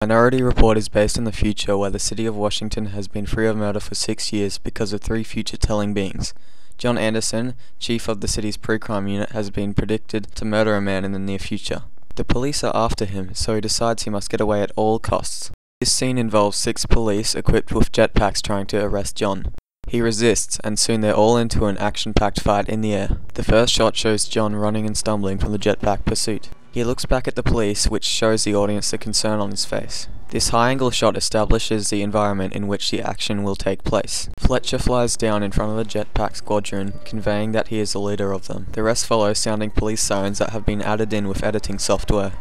Minority Report is based in the future where the city of Washington has been free of murder for 6 years because of 3 future-telling beings. John Anderson, chief of the city's pre-crime unit, has been predicted to murder a man in the near future. The police are after him, so he decides he must get away at all costs. This scene involves 6 police equipped with jetpacks trying to arrest John. He resists, and soon they're all into an action-packed fight in the air. The first shot shows John running and stumbling from the jetpack pursuit. He looks back at the police, which shows the audience the concern on his face. This high-angle shot establishes the environment in which the action will take place. Fletcher flies down in front of the jetpack squadron, conveying that he is the leader of them. The rest follow, sounding police sirens that have been added in with editing software.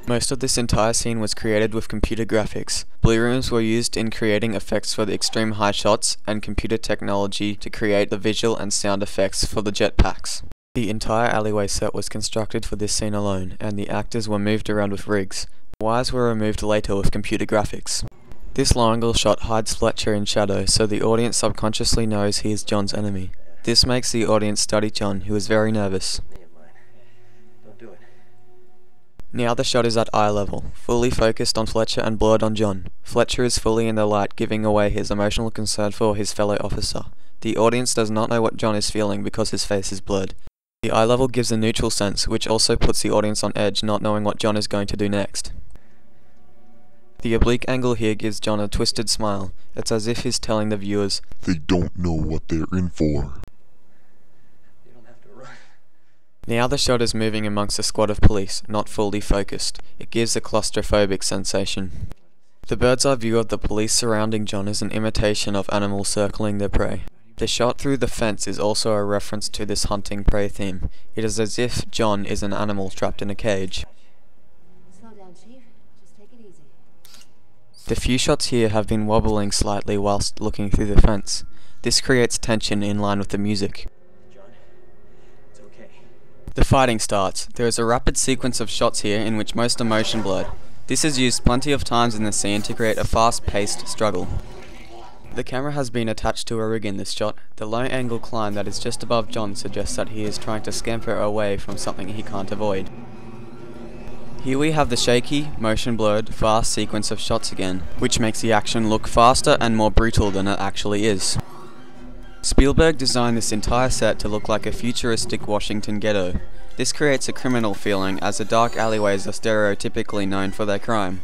Most of this entire scene was created with computer graphics. Blue rooms were used in creating effects for the extreme high shots, and computer technology to create the visual and sound effects for the jetpacks. The entire alleyway set was constructed for this scene alone, and the actors were moved around with rigs. Wires were removed later with computer graphics. This low-angle shot hides Fletcher in shadow, so the audience subconsciously knows he is John's enemy. This makes the audience study John, who is very nervous. Now the shot is at eye level, fully focused on Fletcher and blurred on John. Fletcher is fully in the light, giving away his emotional concern for his fellow officer. The audience does not know what John is feeling because his face is blurred. The eye level gives a neutral sense, which also puts the audience on edge, not knowing what John is going to do next. The oblique angle here gives John a twisted smile. It's as if he's telling the viewers, "They don't know what they're in for." Now the shot is moving amongst a squad of police, not fully focused. It gives a claustrophobic sensation. The bird's eye view of the police surrounding John is an imitation of animals circling their prey. The shot through the fence is also a reference to this hunting prey theme. It is as if John is an animal trapped in a cage. Slow down, Chief. Just take it easy. The few shots here have been wobbling slightly whilst looking through the fence. This creates tension in line with the music. The fighting starts. There is a rapid sequence of shots here in which most are motion blurred. This is used plenty of times in the scene to create a fast-paced struggle. The camera has been attached to a rig in this shot. The low-angle climb that is just above John suggests that he is trying to scamper away from something he can't avoid. Here we have the shaky, motion-blurred, fast sequence of shots again, which makes the action look faster and more brutal than it actually is. Spielberg designed this entire set to look like a futuristic Washington ghetto. This creates a criminal feeling, as the dark alleyways are stereotypically known for their crime.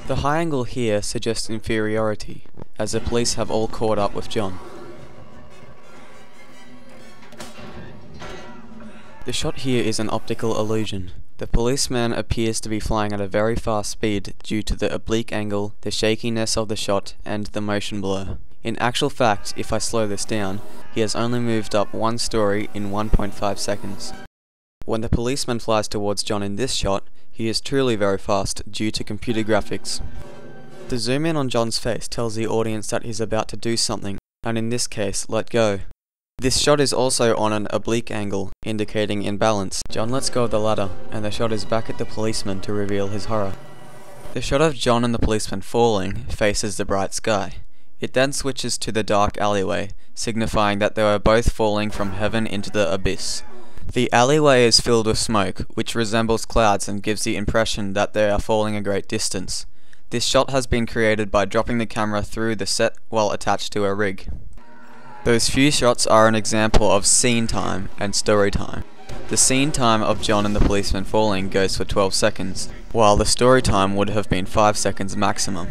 The high angle here suggests inferiority, as the police have all caught up with John. The shot here is an optical illusion. The policeman appears to be flying at a very fast speed due to the oblique angle, the shakiness of the shot, and the motion blur. In actual fact, if I slow this down, he has only moved up 1 story in 1.5 seconds. When the policeman flies towards John in this shot, he is truly very fast due to computer graphics. The zoom in on John's face tells the audience that he's about to do something, and in this case, let go. This shot is also on an oblique angle, indicating imbalance. John lets go of the ladder, and the shot is back at the policeman to reveal his horror. The shot of John and the policeman falling faces the bright sky. It then switches to the dark alleyway, signifying that they were both falling from heaven into the abyss. The alleyway is filled with smoke, which resembles clouds and gives the impression that they are falling a great distance. This shot has been created by dropping the camera through the set while attached to a rig. Those few shots are an example of scene time and story time. The scene time of John and the policeman falling goes for 12 seconds, while the story time would have been 5 seconds maximum.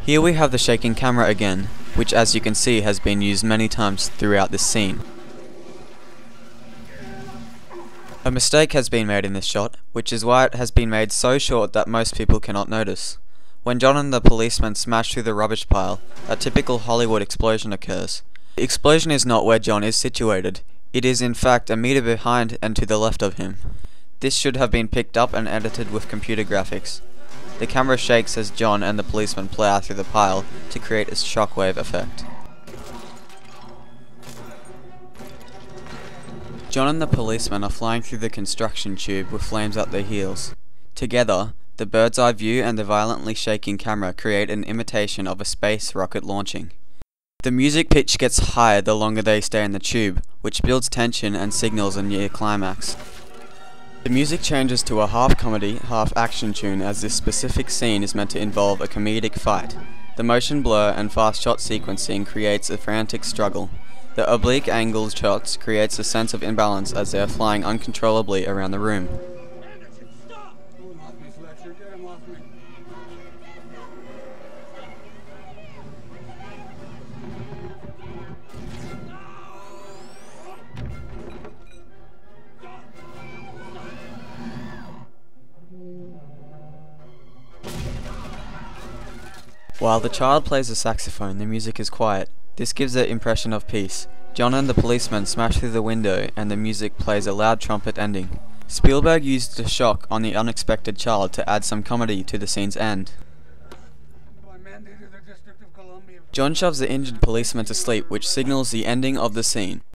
Here we have the shaking camera again, which as you can see has been used many times throughout this scene. A mistake has been made in this shot, which is why it has been made so short that most people cannot notice. When John and the policeman smash through the rubbish pile, a typical Hollywood explosion occurs. The explosion is not where John is situated. It is in fact a meter behind and to the left of him. This should have been picked up and edited with computer graphics. The camera shakes as John and the policeman plow through the pile to create a shockwave effect. John and the policeman are flying through the construction tube with flames at their heels. Together, the bird's eye view and the violently shaking camera create an imitation of a space rocket launching. The music pitch gets higher the longer they stay in the tube, which builds tension and signals a near climax. The music changes to a half comedy, half action tune as this specific scene is meant to involve a comedic fight. The motion blur and fast shot sequencing creates a frantic struggle. The oblique angle shots creates a sense of imbalance as they are flying uncontrollably around the room. While the child plays the saxophone, the music is quiet. This gives the impression of peace. John and the policeman smash through the window and the music plays a loud trumpet ending. Spielberg used the shock on the unexpected child to add some comedy to the scene's end. John shoves the injured policeman to sleep, which signals the ending of the scene.